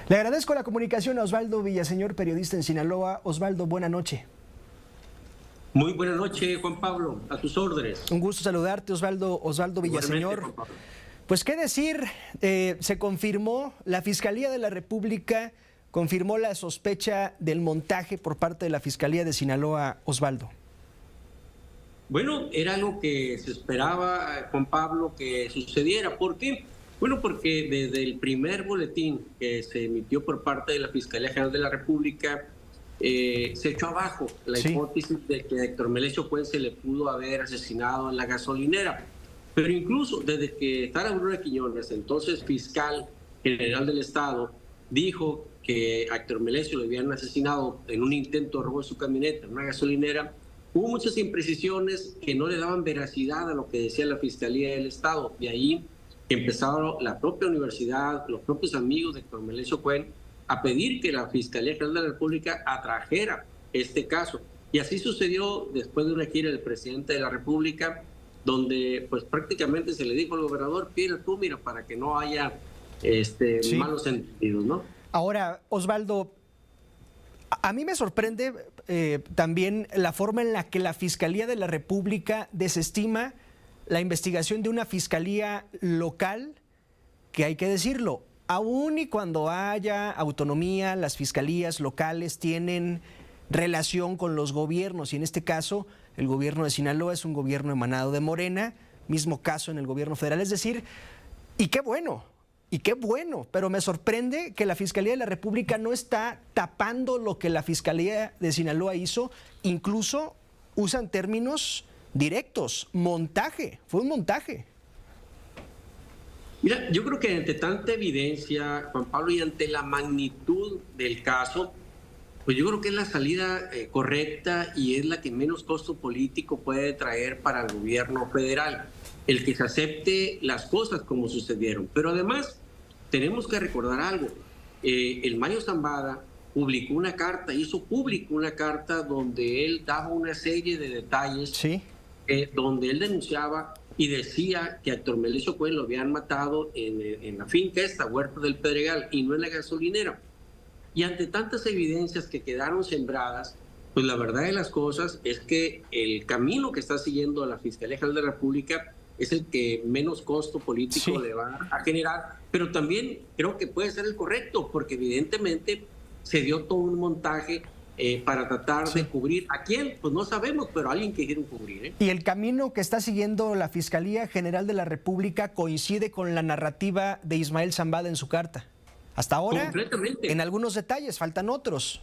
Le agradezco la comunicación a Osvaldo Villaseñor, periodista en Sinaloa. Osvaldo, buena noche. Muy buena noche, Juan Pablo, a tus órdenes. Un gusto saludarte, Osvaldo Igualmente, Villaseñor. Juan Pablo. Pues qué decir, se confirmó, la Fiscalía de la República confirmó la sospecha del montaje por parte de la Fiscalía de Sinaloa, Osvaldo. Bueno, era algo que se esperaba, Juan Pablo, que sucediera. ¿Por qué? Bueno, porque desde el primer boletín que se emitió por parte de la Fiscalía General de la República, se echó abajo la hipótesis de que a Héctor Melesio Cuen se le pudo haber asesinado en la gasolinera. Pero incluso desde que Sara Aurora Quiñones, entonces fiscal general del Estado, dijo que a Héctor Melesio lo habían asesinado en un intento de robo de su camioneta en una gasolinera, hubo muchas imprecisiones que no le daban veracidad a lo que decía la Fiscalía del Estado. De ahí empezaron la propia universidad, los propios amigos de Héctor Melesio Cuen a pedir que la Fiscalía General de la República atrajera este caso. Y así sucedió después de una gira del presidente de la República, donde pues prácticamente se le dijo al gobernador, mira tú, mira, para que no haya malos entendidos, ¿no? Ahora, Osvaldo, a mí me sorprende también la forma en la que la Fiscalía de la República desestima la investigación de una fiscalía local, que hay que decirlo, aún y cuando haya autonomía, las fiscalías locales tienen relación con los gobiernos, y en este caso el gobierno de Sinaloa es un gobierno emanado de Morena, mismo caso en el gobierno federal, es decir, y qué bueno, pero me sorprende que la Fiscalía de la República no está tapando lo que la Fiscalía de Sinaloa hizo, incluso usan términos directos, montaje, fue un montaje. Mira, yo creo que ante tanta evidencia, Juan Pablo, y ante la magnitud del caso, pues yo creo que es la salida correcta y es la que menos costo político puede traer para el gobierno federal, el que se acepte las cosas como sucedieron. Pero además tenemos que recordar algo. El Mayo Zambada publicó una carta, hizo público una carta donde él daba una serie de detalles, ¿Sí? Donde él denunciaba y decía que a Héctor Melesio Cuen lo habían matado en la finca esta, Huerta del Pedregal, y no en la gasolinera. Y ante tantas evidencias que quedaron sembradas, pues la verdad de las cosas es que el camino que está siguiendo la Fiscalía General de la República es el que menos costo político le va a generar, pero también creo que puede ser el correcto, porque evidentemente se dio todo un montaje para tratar de cubrir. ¿A quién? Pues no sabemos, pero a alguien que quieren cubrir. Y el camino que está siguiendo la Fiscalía General de la República coincide con la narrativa de Ismael Zambada en su carta. Hasta ahora, en algunos detalles, faltan otros.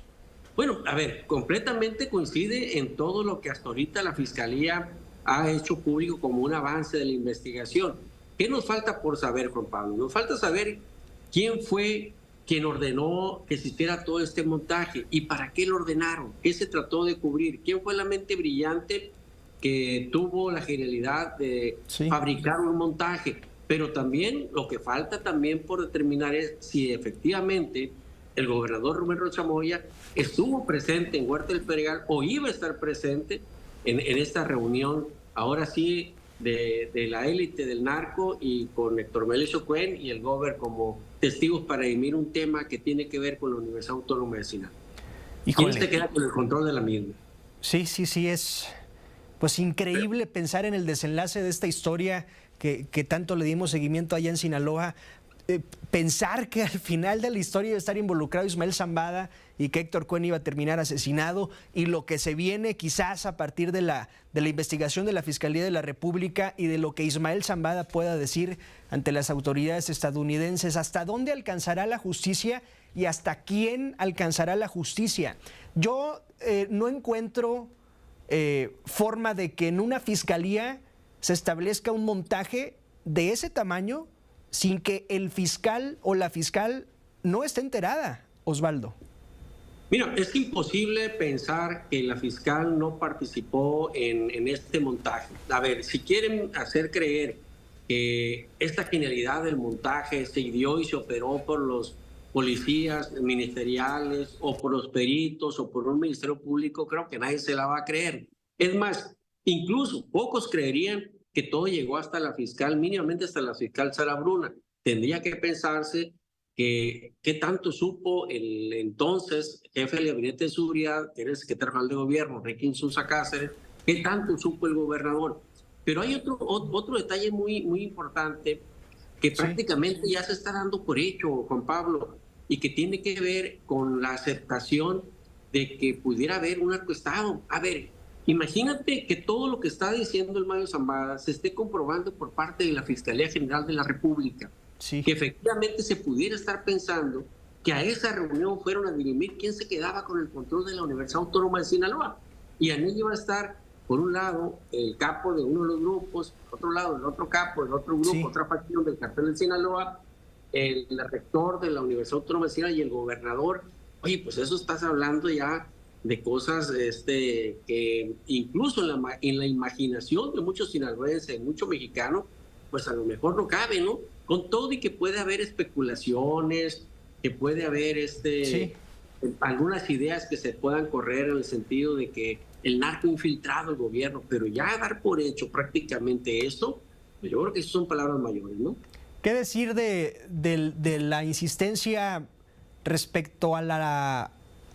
Bueno, a ver, completamente coincide en todo lo que hasta ahorita la Fiscalía ha hecho público como un avance de la investigación. ¿Qué nos falta por saber, Juan Pablo? Nos falta saber quién fue quien ordenó que existiera todo este montaje y para qué lo ordenaron, qué se trató de cubrir, quién fue la mente brillante que tuvo la genialidad de fabricar un montaje. Pero también lo que falta también por determinar es si efectivamente el gobernador Rubén Rocha Moya estuvo presente en Huerta del Pedregal o iba a estar presente en esta reunión, ahora sí, de la élite del narco, y con Héctor Melesio Cuen y el gober como testigos para dirimir un tema que tiene que ver con la Universidad Autónoma de Sinaloa. Y se queda con el control de la misma. Sí, es pues increíble pensar en el desenlace de esta historia que tanto le dimos seguimiento allá en Sinaloa. Pensar que al final de la historia iba a estar involucrado Ismael Zambada y que Héctor Cuen iba a terminar asesinado, y lo que se viene quizás a partir de la investigación de la Fiscalía de la República y de lo que Ismael Zambada pueda decir ante las autoridades estadounidenses. ¿Hasta dónde alcanzará la justicia y hasta quién alcanzará la justicia? Yo no encuentro forma de que en una fiscalía se establezca un montaje de ese tamaño sin que el fiscal o la fiscal no esté enterada, Osvaldo. Mira, es imposible pensar que la fiscal no participó en este montaje. A ver, si quieren hacer creer que esta genialidad del montaje se ideó y se operó por los policías ministeriales o por los peritos o por un ministerio público, creo que nadie se la va a creer. Es más, incluso pocos creerían que todo llegó hasta la fiscal, mínimamente hasta la fiscal Sara Bruna. Tendría que pensarse que qué tanto supo el entonces jefe del gabinete de seguridad, que era el secretario general de gobierno, Enrique Insulza Cáceres, qué tanto supo el gobernador. Pero hay otro detalle muy importante que Sí, prácticamente ya se está dando por hecho, Juan Pablo, y que tiene que ver con la aceptación de que pudiera haber un narcoestado. A ver, imagínate que todo lo que está diciendo el Mayo Zambada se esté comprobando por parte de la Fiscalía General de la República, sí, que efectivamente se pudiera estar pensando que a esa reunión fueron a dirimir quién se quedaba con el control de la Universidad Autónoma de Sinaloa. Y en ello va a estar, por un lado, el capo de uno de los grupos, por otro lado, el otro capo, el otro grupo, sí. otra facción del cartel de Sinaloa, el rector de la Universidad Autónoma de Sinaloa y el gobernador. Oye, pues eso estás hablando ya de cosas que incluso en la imaginación de muchos sinaloenses, de muchos mexicanos, pues a lo mejor no cabe, ¿no? Con todo y que puede haber especulaciones, que puede haber Sí. algunas ideas que se puedan correr en el sentido de que el narco infiltrado el gobierno, pero ya dar por hecho prácticamente esto, pues yo creo que eso son palabras mayores, ¿no? ¿Qué decir de la insistencia respecto a la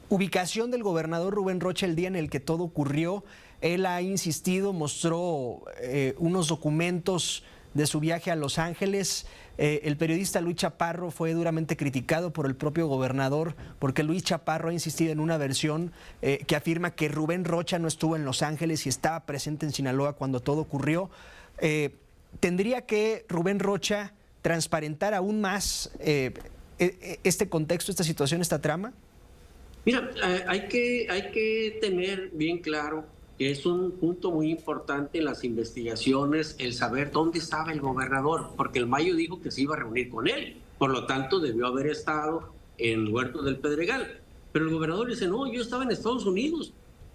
ubicación del gobernador Rubén Rocha el día en el que todo ocurrió? Él ha insistido, mostró unos documentos de su viaje a Los Ángeles. El periodista Luis Chaparro fue duramente criticado por el propio gobernador porque Luis Chaparro ha insistido en una versión que afirma que Rubén Rocha no estuvo en Los Ángeles y estaba presente en Sinaloa cuando todo ocurrió. ¿Tendría que Rubén Rocha transparentar aún más este contexto, esta situación, esta trama? Mira, hay que tener bien claro que es un punto muy importante en las investigaciones el saber dónde estaba el gobernador, porque el Mayo dijo que se iba a reunir con él, por lo tanto debió haber estado en Huerto del Pedregal. Pero el gobernador dice, no, yo estaba en Estados Unidos.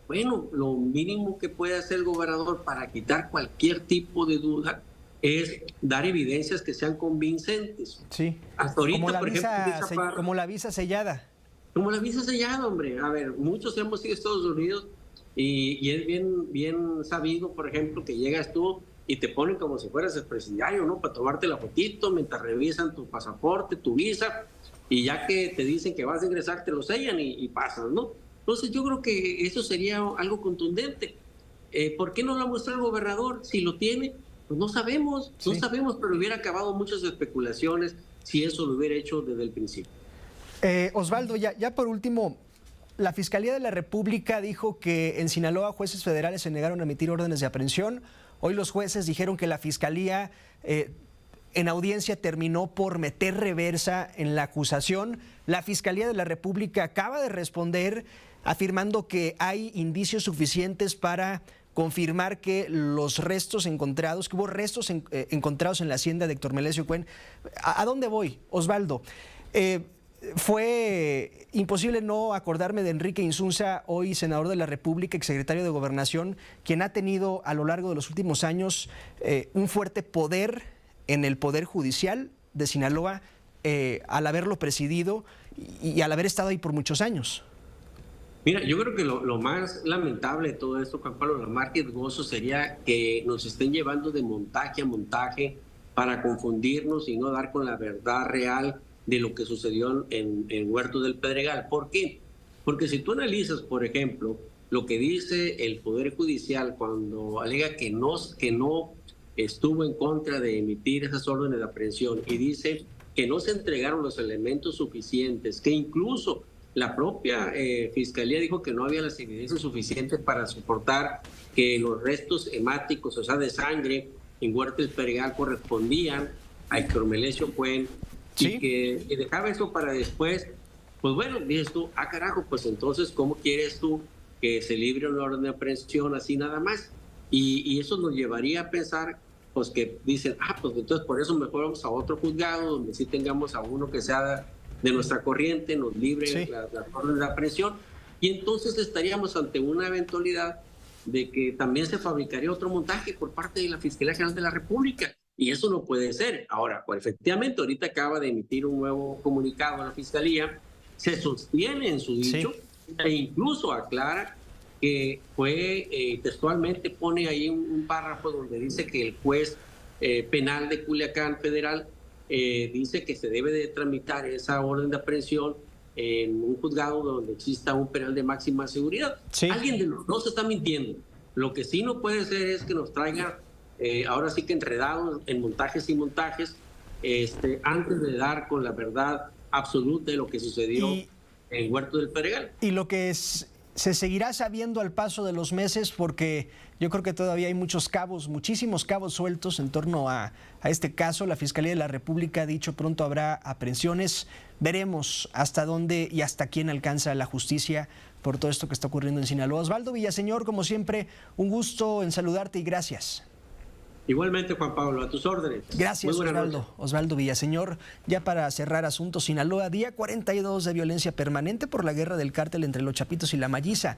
Bueno, lo mínimo que puede hacer el gobernador para quitar cualquier tipo de duda es dar evidencias que sean convincentes. Sí. Hasta ahorita, por ejemplo, Como la visa sellada. como la visa sellada, hombre. A ver, muchos hemos ido a Estados Unidos y es bien sabido, por ejemplo, que llegas tú y te ponen como si fueras el presidiario, ¿no? Para tomarte la fotito mientras revisan tu pasaporte, tu visa, y ya que te dicen que vas a ingresar, te lo sellan y pasas, ¿no? Entonces yo creo que eso sería algo contundente. ¿Por qué no lo muestra el gobernador? Si lo tiene, pues no sabemos, no Sí. sabemos, pero hubiera acabado muchas especulaciones si eso lo hubiera hecho desde el principio. Osvaldo, ya por último, la Fiscalía de la República dijo que en Sinaloa jueces federales se negaron a emitir órdenes de aprehensión. Hoy los jueces dijeron que la Fiscalía en audiencia terminó por meter reversa en la acusación. La Fiscalía de la República acaba de responder afirmando que hay indicios suficientes para confirmar que los restos encontrados, que hubo restos encontrados en la hacienda de Héctor Melesio Cuen. ¿A dónde voy, Osvaldo? Fue imposible no acordarme de Enrique Insunza, hoy senador de la República, exsecretario de Gobernación, quien ha tenido a lo largo de los últimos años un fuerte poder en el Poder Judicial de Sinaloa, al haberlo presidido y al haber estado ahí por muchos años. Mira, yo creo que lo más lamentable de todo esto, Juan Pablo, lo más riesgoso sería que nos estén llevando de montaje a montaje para confundirnos y no dar con la verdad real de lo que sucedió en Huerto del Pedregal. ¿Por qué? Porque si tú analizas, por ejemplo, lo que dice el Poder Judicial cuando alega que no estuvo en contra de emitir esas órdenes de aprehensión y dice que no se entregaron los elementos suficientes, que incluso la propia Fiscalía dijo que no había las evidencias suficientes para soportar que los restos hemáticos, o sea, de sangre en Huerta del Pedregal correspondían a Héctor Melesio Cuen, Sí. y que dejaba eso para después. Pues bueno, dices tú, carajo, pues entonces, ¿cómo quieres tú que se libre una orden de aprehensión así nada más? Y eso nos llevaría a pensar, pues que dicen, pues entonces por eso mejor vamos a otro juzgado donde sí tengamos a uno que sea de nuestra corriente, nos libre Sí. la orden de aprehensión, y entonces estaríamos ante una eventualidad de que también se fabricaría otro montaje por parte de la Fiscalía General de la República. Y eso no puede ser. Ahora, pues efectivamente, ahorita acaba de emitir un nuevo comunicado a la Fiscalía, se sostiene en su dicho, Sí. e incluso aclara que textualmente pone ahí un párrafo donde dice que el juez penal de Culiacán Federal dice que se debe de tramitar esa orden de aprehensión en un juzgado donde exista un penal de máxima seguridad. Sí. Alguien de los dos está mintiendo. Lo que sí no puede ser es que nos traigan, ahora sí que enredados en montajes y montajes, antes de dar con la verdad absoluta de lo que sucedió en Huerto del Pedregal. Y lo que se seguirá sabiendo al paso de los meses, porque yo creo que todavía hay muchísimos cabos sueltos en torno a este caso. La Fiscalía de la República ha dicho pronto habrá aprehensiones. Veremos hasta dónde y hasta quién alcanza la justicia por todo esto que está ocurriendo en Sinaloa. Osvaldo Villaseñor, como siempre, un gusto en saludarte y gracias. Igualmente, Juan Pablo, a tus órdenes. Gracias, Osvaldo Villaseñor. Ya para cerrar asunto, Sinaloa, día 42 de violencia permanente por la guerra del cártel entre los Chapitos y la Malliza.